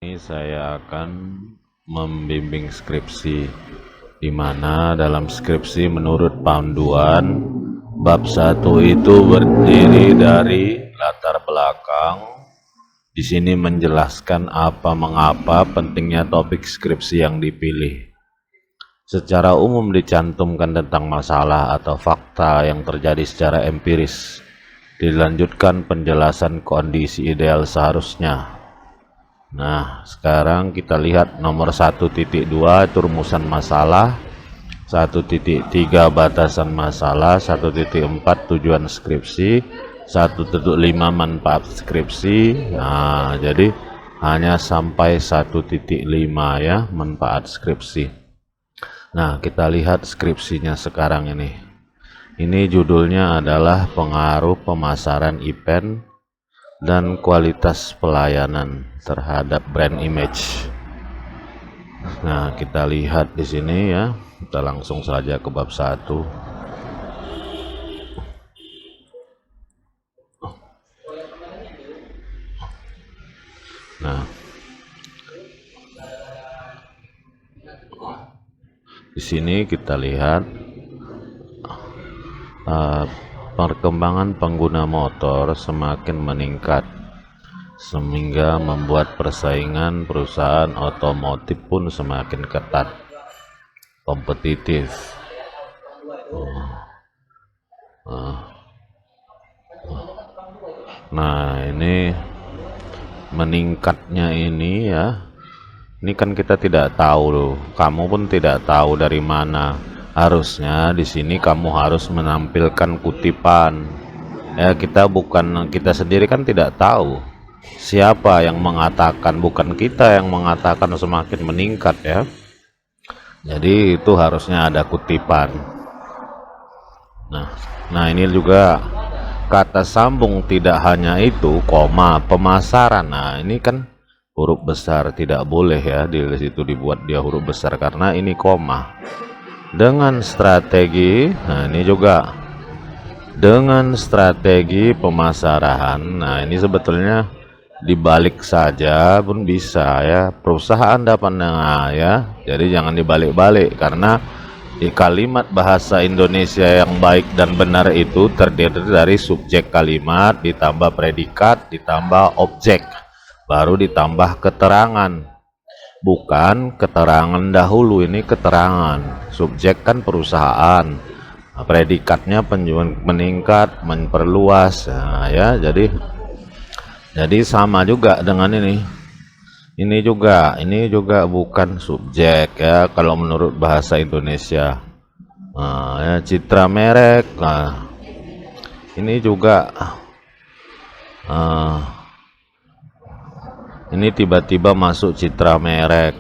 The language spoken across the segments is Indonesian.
Ini saya akan membimbing skripsi, di mana dalam skripsi menurut panduan bab 1 itu berdiri dari latar belakang. Di sini menjelaskan apa mengapa pentingnya topik skripsi yang dipilih. Secara umum dicantumkan tentang masalah atau fakta yang terjadi secara empiris. Dilanjutkan penjelasan kondisi ideal seharusnya. Nah, sekarang kita lihat nomor 1.2 itu rumusan masalah, 1.3 batasan masalah, 1.4 tujuan skripsi, 1.5 manfaat skripsi. Nah, jadi hanya sampai 1.5 ya manfaat skripsi. Nah, kita lihat skripsinya sekarang ini. Ini judulnya adalah pengaruh pemasaran event dan kualitas pelayanan terhadap brand image. Nah, kita lihat di sini ya. Kita langsung saja ke bab 1. Nah, di sini kita lihat perkembangan pengguna motor semakin meningkat sehingga membuat persaingan perusahaan otomotif pun semakin ketat, kompetitif. Nah, ini meningkatnya ini ya. Ini kan kita tidak tahu loh. Kamu pun tidak tahu dari mana. Harusnya di sini kamu harus menampilkan kutipan. Ya, kita sendiri kan tidak tahu siapa yang mengatakan, bukan kita yang mengatakan semakin meningkat ya. Jadi itu harusnya ada kutipan. Nah, ini juga kata sambung tidak hanya itu, koma, pemasaran. Nah, ini kan huruf besar, tidak boleh ya di situ dibuat dia huruf besar karena ini koma. Dengan strategi, nah ini juga dengan strategi pemasaran. Nah, ini sebetulnya dibalik saja pun bisa ya, perusahaan dapat ya. Jadi jangan dibalik-balik karena di kalimat bahasa Indonesia yang baik dan benar itu terdiri dari subjek kalimat ditambah predikat ditambah objek baru ditambah keterangan. Bukan keterangan dahulu, ini keterangan. Subjek kan perusahaan, predikatnya penjualan meningkat, memperluas. Nah, ya, jadi sama juga dengan ini. Ini juga bukan subjek ya kalau menurut bahasa Indonesia. Nah, ya, citra merek. Nah, ini juga ini tiba-tiba masuk citra merek.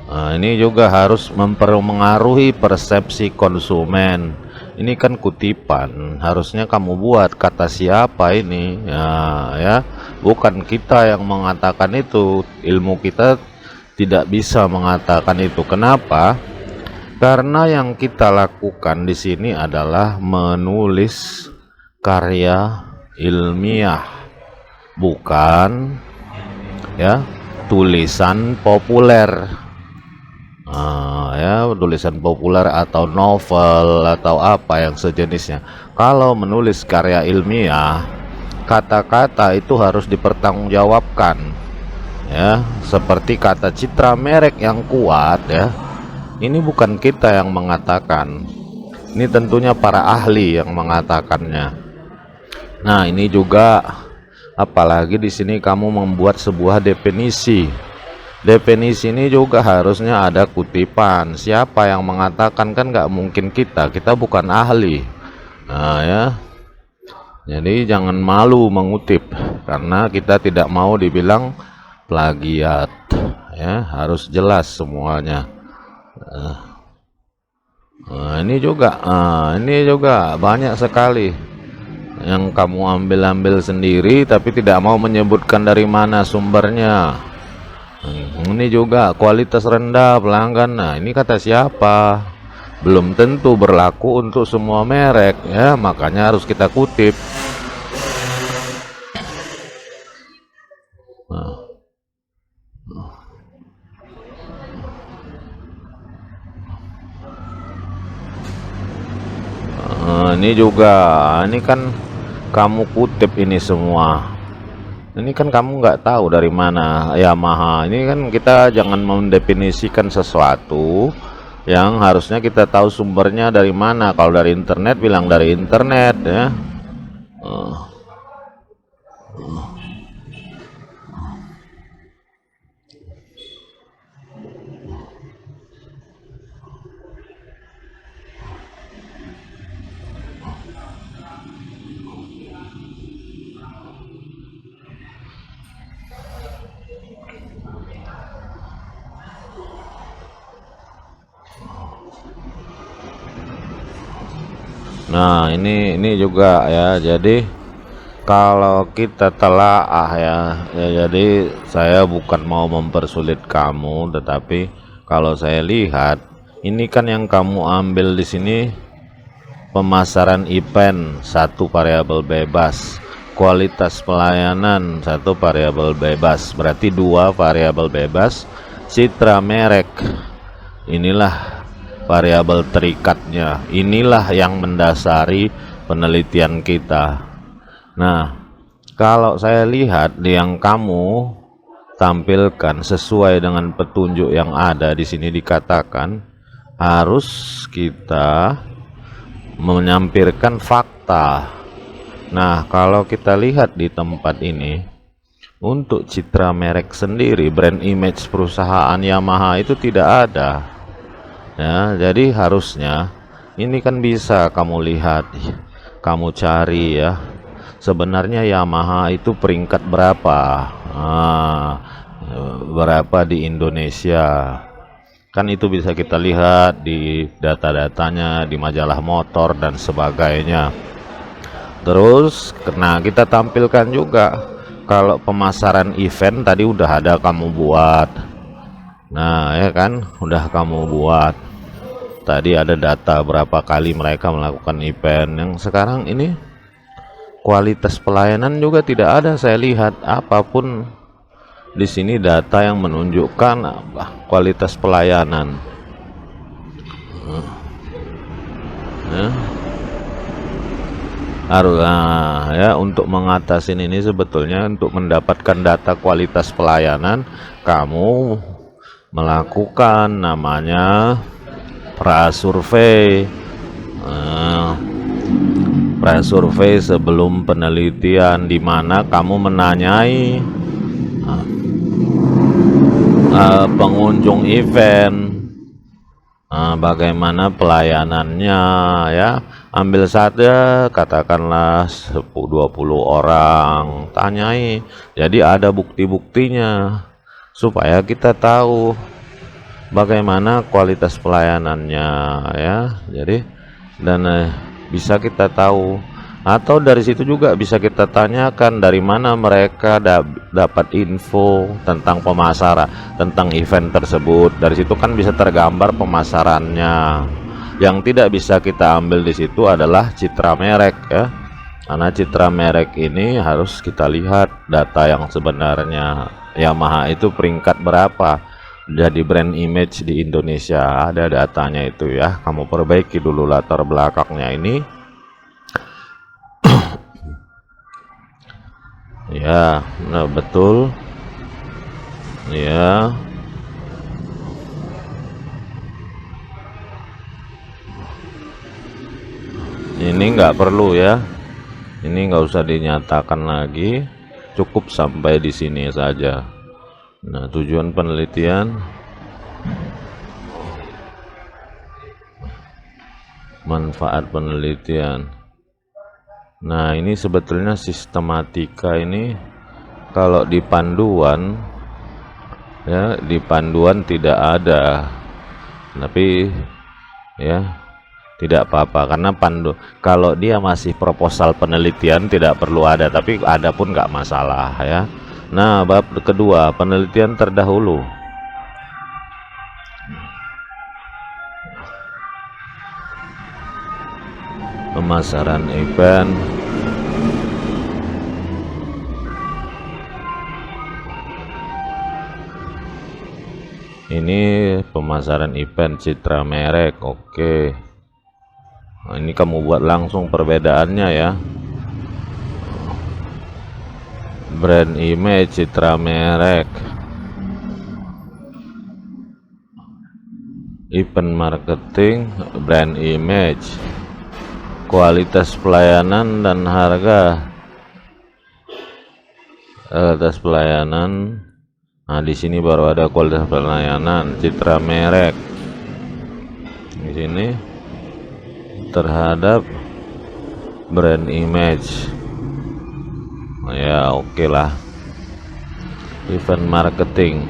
Nah, ini juga harus mempengaruhi persepsi konsumen. Ini kan kutipan, harusnya kamu buat kata siapa ini ya, bukan kita yang mengatakan itu. Ilmu kita tidak bisa mengatakan itu. Kenapa? Karena yang kita lakukan di sini adalah menulis karya ilmiah, bukan ya tulisan populer. Ya tulisan populer atau novel atau apa yang sejenisnya. Kalau menulis karya ilmiah, kata-kata itu harus dipertanggungjawabkan ya, seperti kata citra merek yang kuat ya. Ini bukan kita yang mengatakan, ini tentunya para ahli yang mengatakannya. Nah, ini juga apalagi di sini kamu membuat sebuah definisi. Definisi ini juga harusnya ada kutipan. Siapa yang mengatakan, kan nggak mungkin kita bukan ahli. Nah ya, jadi jangan malu mengutip karena kita tidak mau dibilang plagiat ya, harus jelas semuanya. Ini juga banyak sekali yang kamu ambil sendiri tapi tidak mau menyebutkan dari mana sumbernya. Ini juga kualitas rendah pelanggan. Nah, ini kata siapa? Belum tentu berlaku untuk semua merek ya, makanya harus kita kutip. ini juga, ini kan kamu kutip ini semua. Ini kan kamu nggak tahu dari mana Yamaha. Ini kan kita jangan mendefinisikan sesuatu yang harusnya kita tahu sumbernya dari mana. Kalau dari internet, bilang dari internet ya. Nah, ini juga ya. Jadi kalau kita telaah ya, jadi saya bukan mau mempersulit kamu, tetapi kalau saya lihat ini kan yang kamu ambil di sini pemasaran event satu variabel bebas, kualitas pelayanan satu variabel bebas, berarti dua variabel bebas, citra merek. Inilah variabel terikatnya, inilah yang mendasari penelitian kita. Nah, kalau saya lihat yang kamu tampilkan sesuai dengan petunjuk yang ada di sini, dikatakan harus kita menyampirkan fakta. Nah, kalau kita lihat di tempat ini, untuk citra merek sendiri, brand image perusahaan Yamaha itu tidak ada. Ya, jadi harusnya ini kan bisa kamu lihat, kamu cari ya. Sebenarnya Yamaha itu peringkat berapa? Berapa di Indonesia? Kan itu bisa kita lihat di data-datanya, di majalah motor dan sebagainya. Terus, nah kita tampilkan juga kalau pemasaran event tadi udah ada kamu buat. Nah, ya kan, udah kamu buat. Tadi ada data berapa kali mereka melakukan event. Yang sekarang ini kualitas pelayanan juga tidak ada, saya lihat apapun di sini data yang menunjukkan kualitas pelayanan. Harus ya, untuk mengatasi ini sebetulnya untuk mendapatkan data kualitas pelayanan, kamu melakukan namanya prasurvei. Prasurvei sebelum penelitian, di mana kamu menanyai pengunjung event bagaimana pelayanannya ya. Ambil saja katakanlah 10-20 orang, tanyai, jadi ada bukti-buktinya supaya kita tahu bagaimana kualitas pelayanannya ya. Jadi dan bisa kita tahu, atau dari situ juga bisa kita tanyakan dari mana mereka dapat info tentang pemasaran, tentang event tersebut. Dari situ kan bisa tergambar pemasarannya. Yang tidak bisa kita ambil di situ adalah citra merek ya, karena citra merek ini harus kita lihat data yang sebenarnya. Yamaha itu peringkat berapa jadi brand image di Indonesia, ada datanya itu ya. Kamu perbaiki dulu latar belakangnya ini ya. Nah, betul ya. Ini nggak perlu ya, ini nggak usah dinyatakan lagi, cukup sampai di sini saja. Nah, tujuan penelitian, manfaat penelitian. Nah, ini sebetulnya sistematika ini kalau di panduan ya, di panduan tidak ada, tapi ya tidak apa-apa, karena kalau dia masih proposal penelitian tidak perlu ada, tapi ada pun nggak masalah ya. Nah, bab kedua, penelitian terdahulu. Pemasaran event. Ini pemasaran event citra merek, oke. Nah, ini kamu buat langsung perbedaannya ya. Brand image, citra merek, event marketing, brand image, kualitas pelayanan dan harga. Kualitas pelayanan. Nah, di sini baru ada kualitas pelayanan, citra merek. Di sini terhadap brand image. Nah, ya oke lah. Event marketing.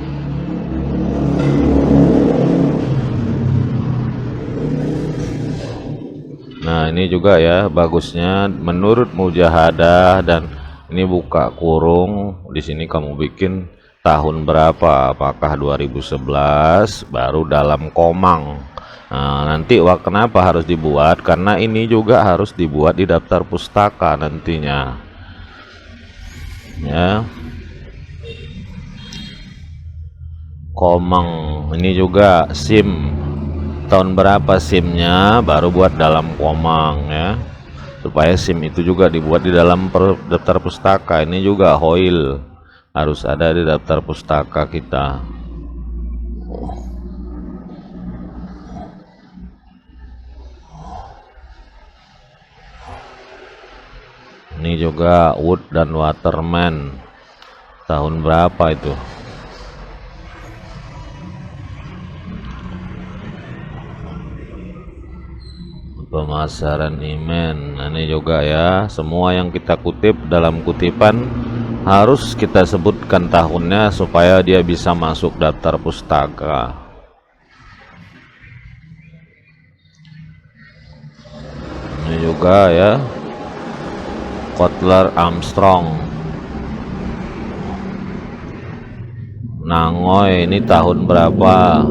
Nah, ini juga ya bagusnya menurut Mujahadah, dan ini buka kurung. Di sini kamu bikin tahun berapa, apakah 2011 baru dalam komang. Nah, nanti kenapa harus dibuat, karena ini juga harus dibuat di daftar pustaka nantinya ya. Komang ini juga SIM, tahun berapa SIM-nya baru buat dalam komang ya, supaya SIM itu juga dibuat di dalam daftar pustaka. Ini juga hoil harus ada di daftar pustaka kita. Ini juga Wood dan Waterman, tahun berapa itu? Pemasaran Imen. Nah, ini juga ya, semua yang kita kutip dalam kutipan harus kita sebutkan tahunnya supaya dia bisa masuk daftar pustaka. Ini juga ya, Kotler Armstrong, Nangoy, ini tahun berapa?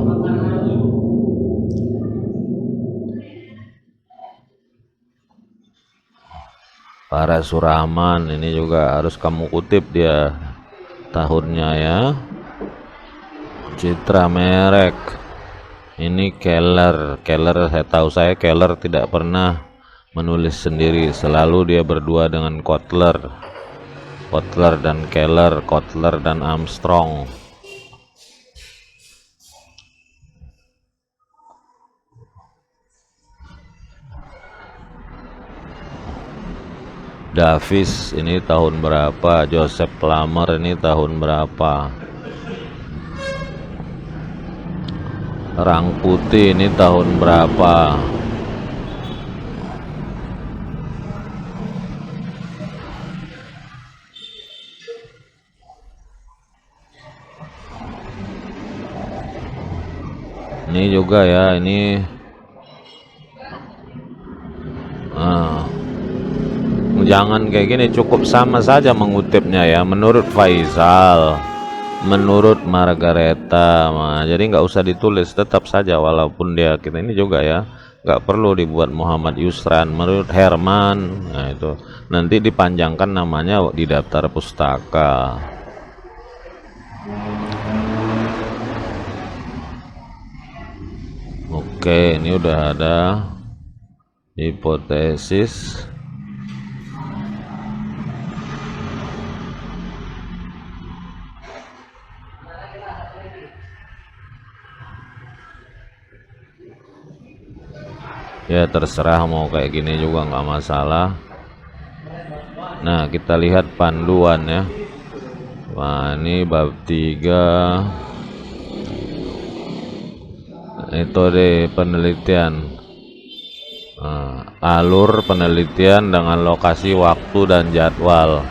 Para Suraman, ini juga harus kamu kutip dia tahunnya ya. Citra merek, ini Keller. Saya tahu, Keller tidak pernah menulis sendiri, selalu dia berdua dengan Kotler dan Keller, Kotler dan Armstrong. Davis ini tahun berapa? Joseph Plummer ini tahun berapa? Rang Putih ini tahun berapa? Ini juga ya, ini jangan kayak gini, cukup sama saja mengutipnya ya, menurut Faisal, menurut Margareta. Nah, jadi nggak usah ditulis, tetap saja walaupun dia kita ini juga ya, nggak perlu dibuat Muhammad Yusran, menurut Herman. Nah, itu nanti dipanjangkan namanya di daftar pustaka. Oke, ini udah ada hipotesis. Ya terserah mau kayak gini juga nggak masalah. Nah, kita lihat panduan ya. Wah, ini bab 3, metode penelitian, alur penelitian dengan lokasi, waktu, dan jadwal.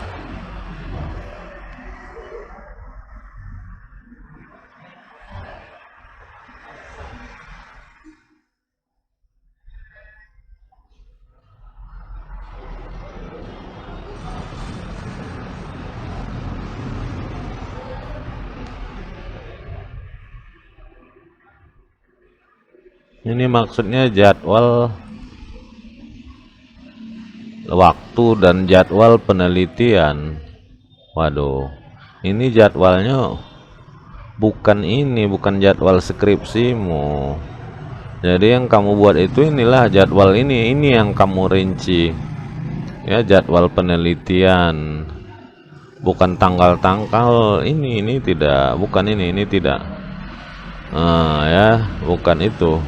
Ini maksudnya jadwal, waktu, dan jadwal penelitian. Waduh, ini jadwalnya bukan jadwal skripsimu. Jadi yang kamu buat itu inilah jadwal ini yang kamu rinci ya, jadwal penelitian, bukan tanggal-tanggal ini tidak, bukan ini tidak. Ya bukan itu.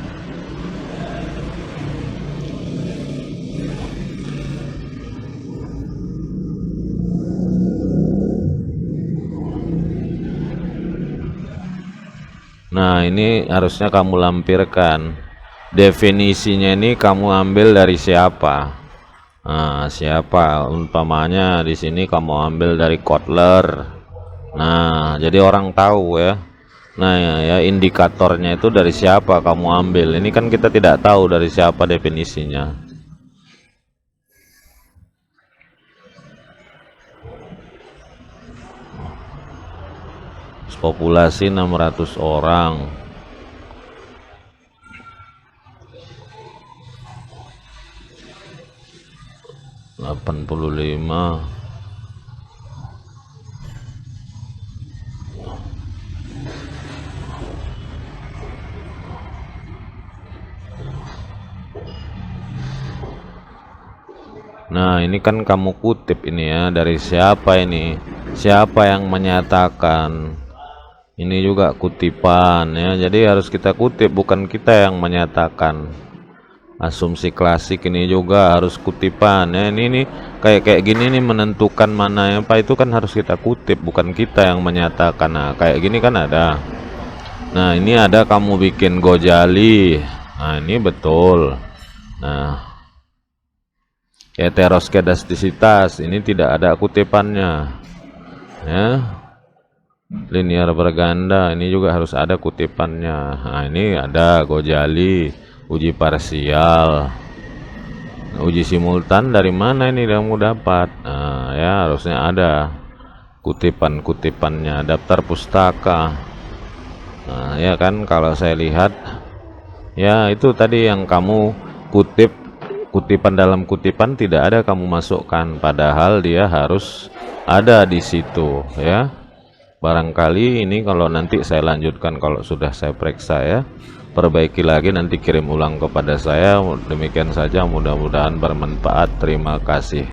Nah ini harusnya kamu lampirkan definisinya, ini kamu ambil dari siapa. Nah siapa, umpamanya di sini kamu ambil dari Kotler. Nah jadi orang tahu ya. Nah ya indikatornya itu dari siapa kamu ambil, ini kan kita tidak tahu dari siapa definisinya. Populasi 600 orang. Delapan puluh lima. Nah ini kan kamu kutip ini ya, dari siapa ini, siapa yang menyatakan. Ini juga kutipan ya, jadi harus kita kutip, bukan kita yang menyatakan. Asumsi klasik ini juga harus kutipan ya. Ini kayak gini nih, menentukan mana apa itu kan harus kita kutip, bukan kita yang menyatakan. Nah kayak gini kan ada. Nah ini ada kamu bikin Gojali. Nah ini betul. Nah heteroskedastisitas ini tidak ada kutipannya ya. Linear berganda ini juga harus ada kutipannya. Nah ini ada Gojali, uji parsial, uji simultan dari mana ini kamu dapat. Nah ya harusnya ada kutipan-kutipannya, daftar pustaka. Nah ya kan, kalau saya lihat ya itu tadi yang kamu kutip, kutipan dalam kutipan tidak ada kamu masukkan, padahal dia harus ada di situ ya. Barangkali ini kalau nanti saya lanjutkan, kalau sudah saya periksa ya, perbaiki lagi, nanti kirim ulang kepada saya. Demikian saja, mudah-mudahan bermanfaat. Terima kasih.